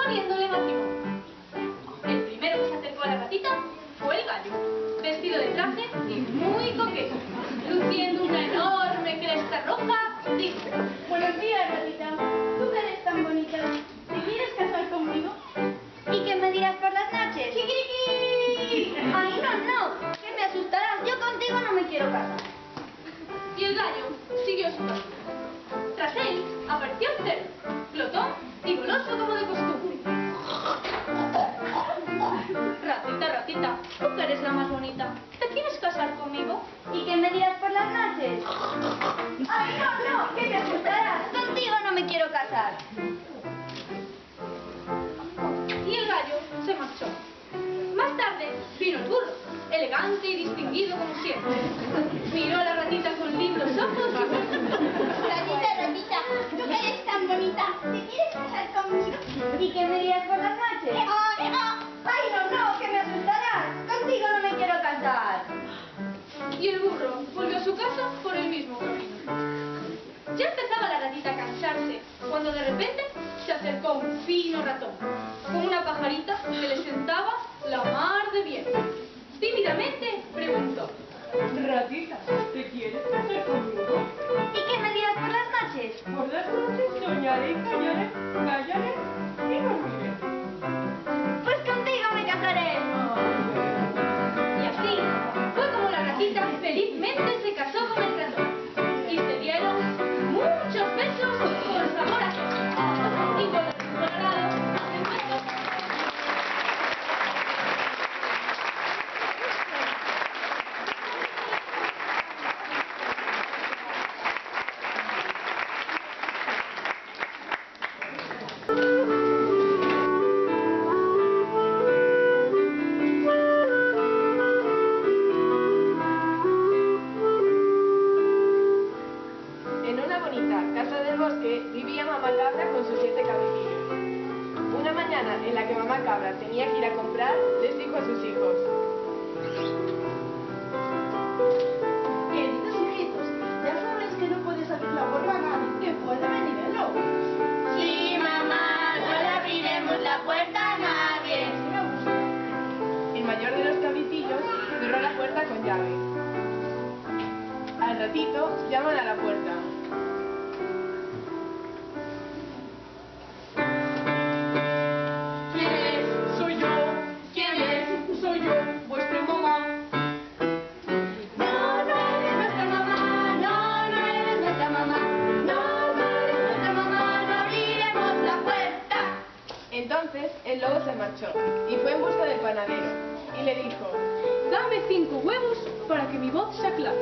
proponiéndole matrimonio. El primero que se acercó a la ratita fue el gallo, vestido de traje y muy coqueto, luciendo una enorme cresta roja, dijo: Buenos días, ratita. Tú que eres tan bonita, ¿te quieres casar conmigo? ¿Y qué me dirás por las noches? ¡Kikiriki! Ay, no, que me asustarás. Yo contigo no me quiero casar. Y el gallo siguió su camino. Tras él apareció el cerdo, glotón y goloso como de costumbre. Ratita, ratita, tú que eres la más bonita, ¿te quieres casar conmigo? ¿Y qué me dirás por las noches? Ay, no, que me asustarás. Contigo no me quiero casar. Y el gallo se marchó. Más tarde vino el burro, elegante y distinguido como siempre. Miró a la ratita con lindos ojos y preguntó: Ratita, ratita, tú que eres tan bonita, ¿te quieres casar conmigo? ¿Y qué me dirás por las noches? Ay, no, que me asustarás. Contigo no me quiero casar. Y el burro volvió a su casa por el mismo camino. Ya empezaba la ratita a cansarse, cuando de repente se acercó un fino ratón, con una pajarita que le sentaba la mar de bien. Tímidamente preguntó: Ratita, ¿te quieres casar conmigo? ¿Y qué me dirás por las noches? Por las noches soñaré y callaré y dormiré. Pues contigo me casaré. Y así fue como la ratita felizmente se casó con el ratón. Y se dieron muchos besos con sabor a queso. Y con el colorado hacen besos. En una bonita casa del bosque vivía mamá cabra con sus 7 cabritillos. Una mañana en la que mamá cabra tenía que ir a comprar, les dijo a sus hijos: Queridos hijitos, ya sabéis que no puede salir la puerta a nadie, que puede venir el lobo. Sí, mamá, no le abriremos la puerta a nadie. el mayor de los cabritillos cerró la puerta con llave. Al ratito llaman a la puerta. ¿Quién es? Soy yo, ¿Quién es? soy yo, vuestra mamá. No, no eres nuestra mamá, no eres nuestra mamá, no eres nuestra mamá, no abriremos la puerta. Entonces el lobo se marchó y fue en busca del panadero y le dijo: Dame 5 huevos para que mi voz se aclare.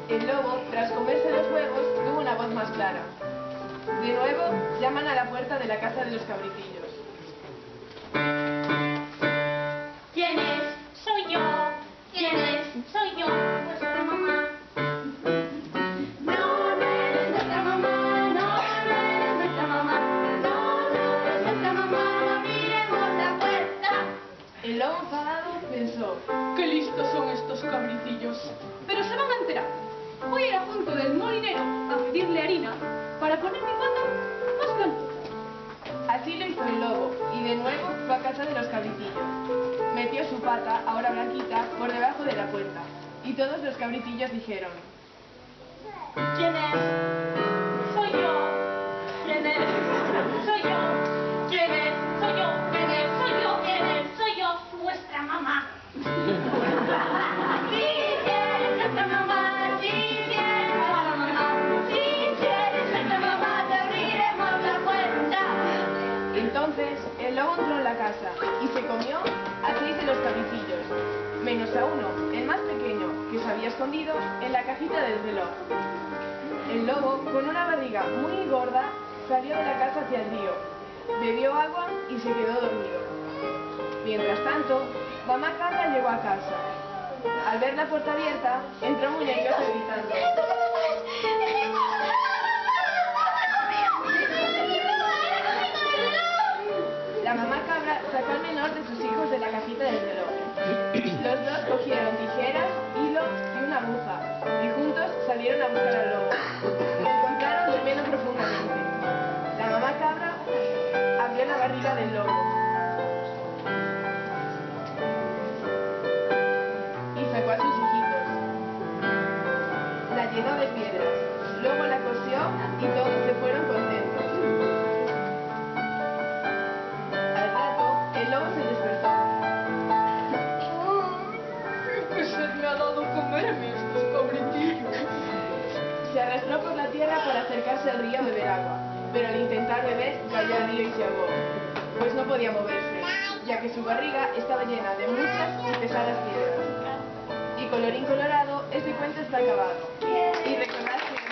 El lobo, tras comerse los huevos, tuvo una voz más clara. De nuevo llaman a la puerta de la casa de los cabritillos. ¿Quién es? Soy yo. ¿Quién es? Soy yo, vuestra mamá. No eres nuestra mamá, no eres nuestra mamá, no eres nuestra mamá, no abriremos la puerta. El lobo enfadado pensó: ¡Qué listos son estos cabritillos! Pero se van a enterar. Voy a ir a junto del molinero a pedirle harina para poner mi pata más blanquita. Así lo hizo el lobo y de nuevo fue a casa de los cabritillos. Metió su pata, ahora blanquita, por debajo de la puerta y todos los cabritillos dijeron: ¿Quién es? Soy yo. ¿Quién es? Soy yo. ¿Quién es? Soy yo. ¿Quién es? Soy yo. ¿Quién es? Soy yo, vuestra mamá. Sí, si eres nuestra mamá, sí, si eres nuestra mamá, sí, si eres nuestra mamá, te abriremos la puerta. Entonces el lobo entró en la casa y se comió a 6 de los cabritillos, menos a uno, el más pequeño, que se había escondido en la cajita del reloj. El lobo, con una barriga muy gorda, salió de la casa hacia el río, bebió agua y se quedó dormido. Mientras tanto, mamá cabra llegó a casa. Al ver la puerta abierta, entró muy nerviosa gritando. La mamá cabra sacó al menor de sus hijos de la cajita del reloj. Los dos cogieron tijeras, hilo y una aguja, y juntos salieron a buscar al lobo. Lo encontraron durmiendo profundamente. La mamá cabra abrió la barriga casita del lobo. Y sacó a sus hijitos. La llenó de piedras, luego la cosió y todos se fueron contentos. Al rato, el lobo se despertó. Pues se me ha dado comerme estos cabritillos. Se arrastró por la tierra para acercarse al río a beber agua, pero al intentar beber cayó al río y se ahogó, pues no podía moverse, ya que su barriga estaba llena de muchas y pesadas piedras. Y colorín colorado, este cuento está acabado. Y recordad que